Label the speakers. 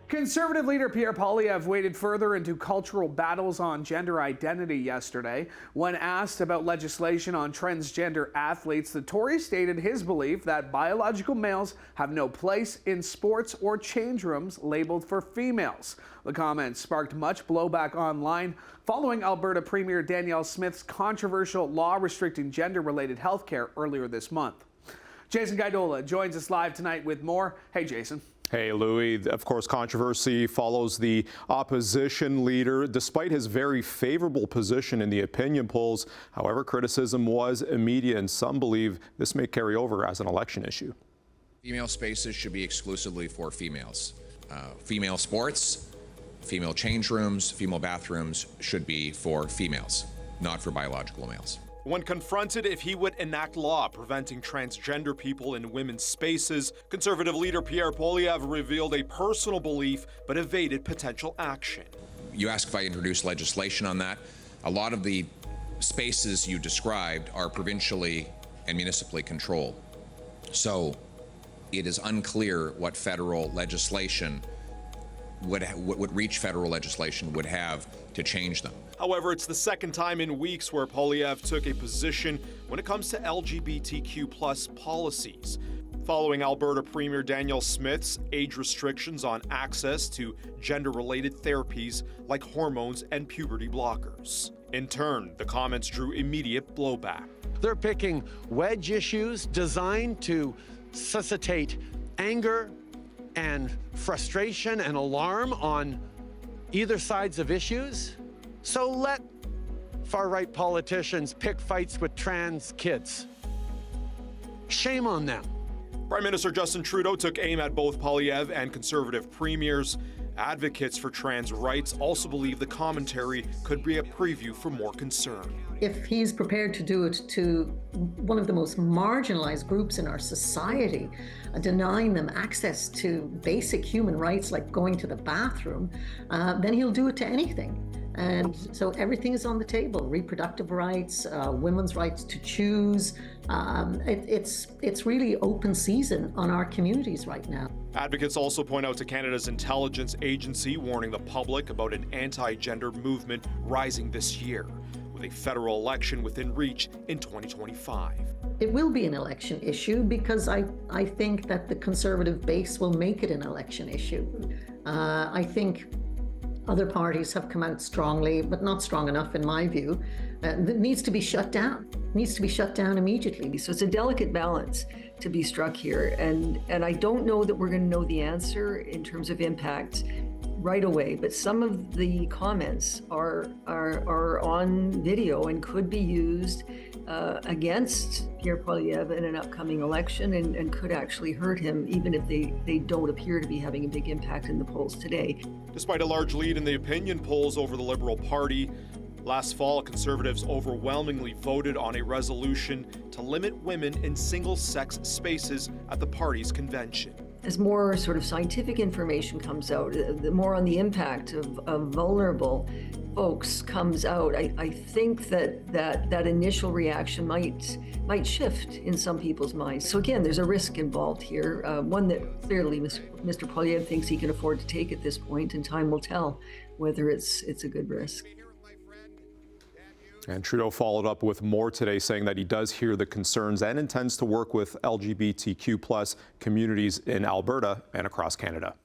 Speaker 1: Conservative leader Pierre Poilievre waded further into cultural battles on gender identity yesterday. When asked about legislation on transgender athletes, the Tory stated his belief that biological males have no place in sports or change rooms labeled for females. The comments sparked much blowback online following Alberta Premier Danielle Smith's controversial law restricting gender-related health care earlier this month. Jason Gaidola joins us live tonight with more. Hey, Jason.
Speaker 2: Hey, Louis. Of course, controversy follows the opposition leader. Despite his very favorable position in the opinion polls, however, criticism was immediate, and some believe this may carry over as an election issue.
Speaker 3: Female spaces should be exclusively for females. Female sports, female change rooms, female bathrooms should be for females, not for biological males.
Speaker 2: When confronted if he would enact law preventing transgender people in women's spaces, Conservative leader Pierre Poilievre revealed a personal belief but evaded potential action.
Speaker 3: You ask if I introduce legislation on that. A lot of the spaces you described are provincially and municipally controlled. So it is unclear what federal legislation what reach federal legislation would have to change them.
Speaker 2: However, it's the second time in weeks where Poilievre took a position when it comes to LGBTQ+ policies. Following Alberta Premier Danielle Smith's age restrictions on access to gender-related therapies like hormones and puberty blockers. In turn, the comments drew immediate blowback.
Speaker 4: They're picking wedge issues designed to suscitate anger and frustration and alarm on either sides of issues. So let far-right politicians pick fights with trans kids. Shame on them.
Speaker 2: Prime Minister Justin Trudeau took aim at both Poilievre and Conservative premiers. Advocates for trans rights also believe the commentary could be a preview for more concern.
Speaker 5: If he's prepared to do it to one of the most marginalized groups in our society, denying them access to basic human rights like going to the bathroom, then he'll do it to anything. And so everything is on the table: reproductive rights, women's rights to choose. It's really open season on our communities right now.
Speaker 2: Advocates also point out to Canada's intelligence agency, warning the public about an anti-gender movement rising this year, with a federal election within reach in 2025.
Speaker 5: It will be an election issue because I think that the Conservative base will make it an election issue. I think other parties have come out strongly, but not strong enough in my view. That needs to be shut down. It needs to be shut down immediately.
Speaker 6: So it's a delicate balance to be struck here. And I don't know that we're going to know the answer in terms of impact right away, but some of the comments are on video and could be used against Pierre Poilievre in an upcoming election and could actually hurt him, even if they don't appear to be having a big impact in the polls today.
Speaker 2: Despite a large lead in the opinion polls over the Liberal Party, last fall, Conservatives overwhelmingly voted on a resolution to limit women in single-sex spaces at the party's convention.
Speaker 6: As more sort of scientific information comes out, the more on the impact of vulnerable folks comes out, I think that initial reaction might shift in some people's minds. So again, there's a risk involved here, one that clearly Mr. Poilievre thinks he can afford to take at this point, and time will tell whether it's a good risk.
Speaker 2: And Trudeau followed up with more today, saying that he does hear the concerns and intends to work with LGBTQ+ communities in Alberta and across Canada.